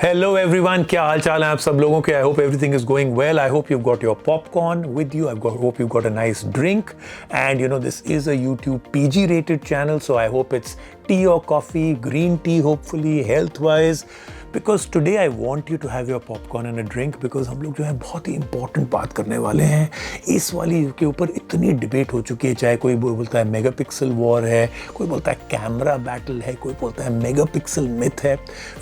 Hello everyone, क्या हाल चाल है आप सब लोगों के। I hope everything is going well. I hope you got your popcorn with you. Hope you got a nice drink and you know this is a YouTube PG rated channel, so I hope it's tea or coffee, green tea hopefully, health wise, because today I want you to have your popcorn and a drink because हम लोग जो है बहुत ही important बात करने वाले हैं। इस वाली के ऊपर इतनी डिबेट हो चुकी है, चाहे कोई बोलता है मेगापिक्सल वॉर है, कोई बोलता है कैमरा बैटल है, कोई बोलता है मेगापिक्सल मिथ है।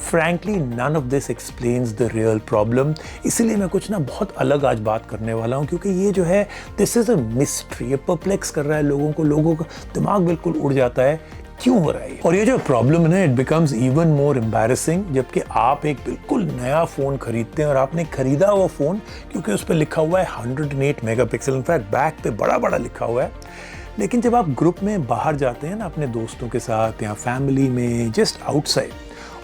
Frankly none of this explains the real problem. इसीलिए मैं कुछ ना बहुत अलग आज बात करने वाला हूँ, क्योंकि ये जो है दिस इज़ अ मिस्ट्री। ये परप्लेक्स कर रहा है लोगों को, लोगों का दिमाग बिल्कुल उड़ जाता है क्यों हो रहा है। और ये जो प्रॉब्लम है ना, it becomes even more embarrassing जबकि आप एक बिल्कुल नया फ़ोन खरीदते हैं और आपने खरीदा हुआ फ़ोन क्योंकि उस पर लिखा हुआ है 108 मेगापिक्सल, इनफैक्ट बैक पे बड़ा बड़ा लिखा हुआ है। लेकिन जब आप ग्रुप में बाहर जाते हैं ना अपने दोस्तों के साथ या फैमिली में, जस्ट आउटसाइड,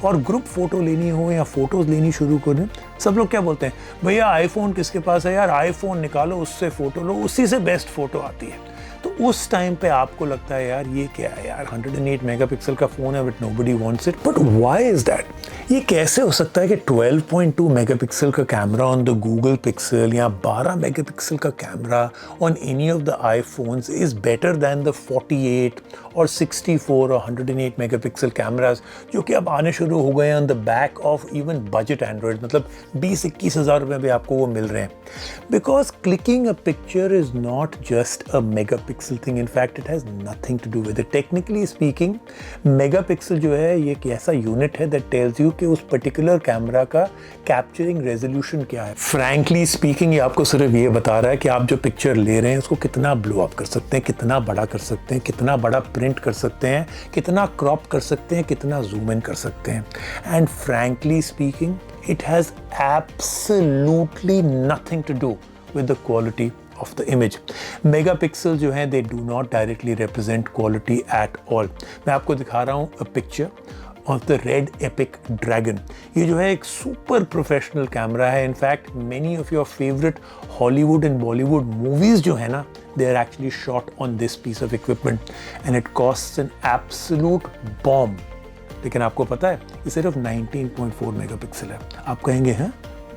और ग्रुप फोटो लेनी हो या फोटोज़ लेनी शुरू कर दें, सब लोग क्या बोलते हैं, भैया आईफोन किसके पास है यार, आईफोन निकालो, उससे फ़ोटो लो, उसी से बेस्ट फ़ोटो आती है। तो उस टाइम पे आपको लगता है यार ये क्या है यार, 108 मेगापिक्सल का फ़ोन है but nobody wants it. But why is that? ये कैसे हो सकता है कि 12.2 मेगापिक्सल का camera on the Google pixel या 12 मेगापिक्सल का camera on any of the iPhones is better than the 48 और 64 और 108 मेगापिक्सल कैमराज जो कि अब आने शुरू हो गए हैं on the back of even budget Android, मतलब 20-21 हज़ार रुपये में आपको वो मिल रहे हैं। Because clicking a picture is not just a megapixel thing, in fact it has nothing to do with it. Technically speaking megapixel जो है ये एक ऐसा यूनिट है दैट टेल्स यू कि उस पर्टिकुलर कैमरा का कैप्चरिंग रेजोल्यूशन क्या है। फ्रैंकली स्पीकिंग ये आपको सिर्फ ये बता रहा है कि आप जो पिक्चर ले रहे हैं उसको कितना ब्लो अप कर सकते हैं, कितना बड़ा कर सकते हैं, कितना बड़ा प्रिंट कर सकते हैं, कितना क्रॉप कर सकते हैं, कितना जूम इन कर सकते हैं। And frankly speaking it has absolutely nothing to do with the quality of the image. Megapixel जो हैं they do not directly represent quality at all. मैं आपको दिखा रहा हूँ a picture of the Red Epic Dragon. ये जो है एक super professional कैमरा है। In fact, many of your favorite Hollywood and Bollywood movies जो है ना, they are actually shot on this piece of equipment and it costs an absolute bomb. लेकिन आपको पता है ये सिर्फ 19.4 मेगापिक्सल है। आप कहेंगे हैं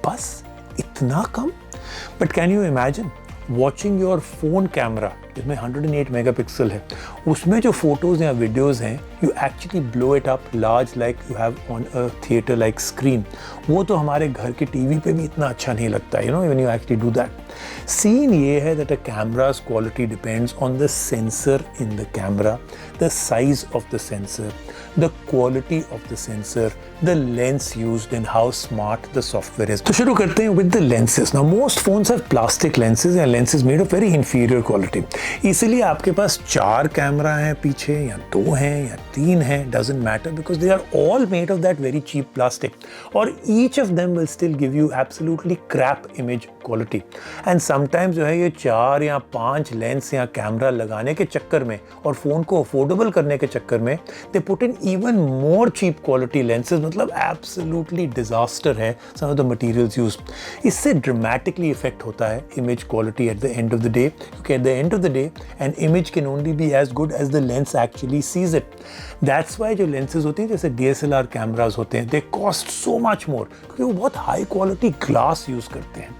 बस इतना कम? But can you imagine watching your phone camera जिसमें 108 मेगापिक्सल है, उसमें जो फोटोज़ या वीडियोज़ हैं you actually blow it up large like you have on a theatre like screen. वो तो हमारे घर के टीवी पे भी इतना अच्छा नहीं लगता, you know, when you actually do that. Scene ये है that a camera's quality depends on the sensor in the camera, the size of the sensor, the quality of the sensor, the lens used and how smart the software is. तो शुरू करते हैं with the lenses. Now most phones have plastic lenses and lenses made of very inferior quality. इसीलिए आपके पास 4 camera हैं पीछे या 2 हैं या 3 हैं, doesn't matter because they are all made of that very cheap plastic. और each of them will still give you absolutely crap image quality. And sometimes जो है ये 4 या 5 लेंस या कैमरा लगाने के चक्कर में और फ़ोन को अफोर्डेबल करने के चक्कर में they put in even more cheap quality lenses, मतलब absolutely disaster है some of the materials used. इससे dramatically affect होता है image quality at the end of the day, क्योंकि at the end of the day an image can only be as good as the lens actually sees it. That's why जो lenses होती हैं जैसे DSLR cameras होते हैं they cost so much more क्योंकि वो बहुत high quality glass use करते हैं.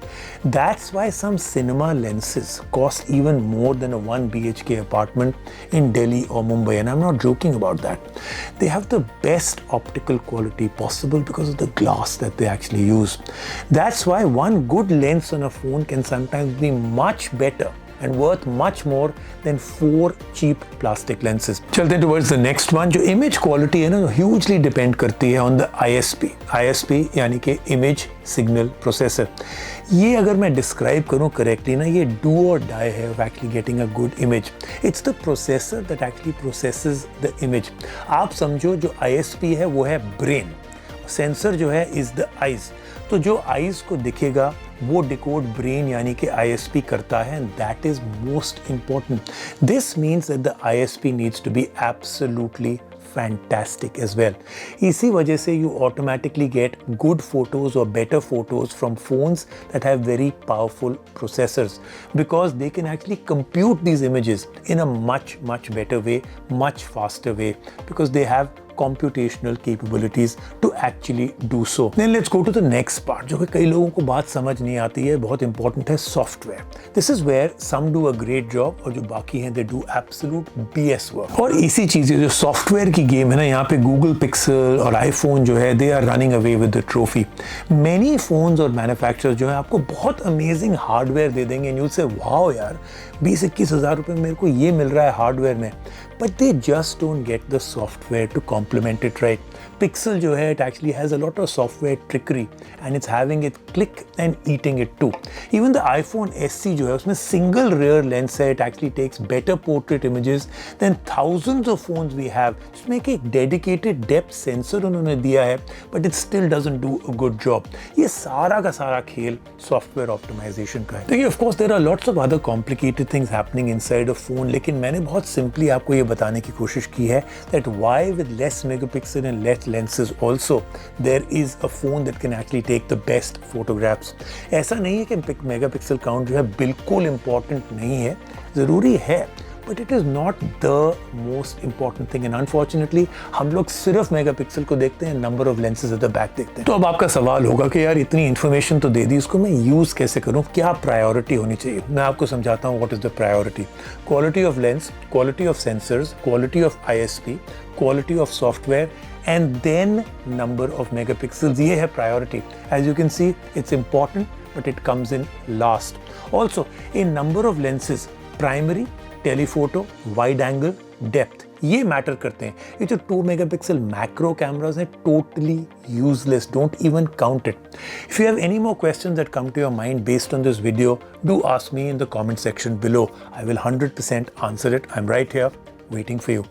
That's why some cinema lenses cost even more than a 1 BHK apartment in Delhi or Mumbai, and I'm not joking about that. They have the best optical quality possible because of the glass that they actually use. That's why one good lens on a phone can sometimes be much better and worth much more than 4 cheap plastic lenses. चलते हैं towards the next one. जो image quality है ना, hugely depend करती है on the ISP. ISP यानी कि image signal processor. ये अगर मैं describe करूँ correctly ना, ये do or die है of actually getting a good image. It's the processor that actually processes the image. आप समझो जो ISP है वो है brain. सेंसर जो है इज़ द आइज़। तो जो आइज़ को दिखेगा वो डिकोड ब्रेन यानी कि ISP करता है, and that is most important. This means that the ISP needs to be absolutely fantastic as well. इसी वजह से you automatically get good photos or better photos from phones that have very powerful processors because they can actually compute these images in a much better way, much faster way because they have computational capabilities to actually do so. Then let's go to the next part, जो कि कई लोगों को बात समझ नहीं आती है, बहुत important है software. This is where some do a great job और जो बाकी हैं they do absolute BS work. और इसी चीज़ जो सॉफ्टवेयर की गेम है ना, यहाँ पे Google Pixel और iPhone जो है they are running away with the trophy. Many phones और manufacturers जो है आपको बहुत amazing हार्डवेयर दे देंगे, and you'll say wow यार 20-21 हज़ार रुपये में मेरे को ये मिल रहा है हार्डवेयर में, but they just don't get the software to complement it right. Pixel जो है it actually has a lot of software trickery and it's having it click and eating it too. Even the iPhone SE जो है उसमें single rear lens है, it actually takes better portrait images than thousands of phones we have. इसमें एक dedicated depth sensor उन्होंने दिया है, but it still doesn't do a good job. ये सारा का सारा खेल software optimization का है. देखिए of course there are lots of other complicated things happening inside a phone, लेकिन मैंने बहुत simply आपको ये बताने की कोशिश की है that why with less megapixel and less lenses also there is a phone that can actually take the best photographs. ऐसा नहीं है कि मेगापिक्सल काउंट जो है बिल्कुल important नहीं है, ज़रूरी है, but it is not the most important thing and unfortunately हम लोग सिर्फ मेगापिक्सल को देखते हैं, number of lenses at the back देखते हैं. तो अब आपका सवाल होगा कि यार इतनी information तो दे दी, इसको मैं यूज़ कैसे करूँ, क्या प्रायोरिटी होनी चाहिए. मैं आपको समझाता हूँ what is the priority. Quality of lens, quality of sensors, quality of ISP, quality of software and then number of megapixels. ये है priority. As you can see, it's important, but it comes in last. Also, in number of lenses, primary, telephoto, wide angle, depth, ये matter करते हैं. ये जो 2 megapixel macro cameras हैं totally useless. Don't even count it. If you have any more questions that come to your mind based on this video, do ask me in the comment section below. I will 100% answer it. I'm right here waiting for you.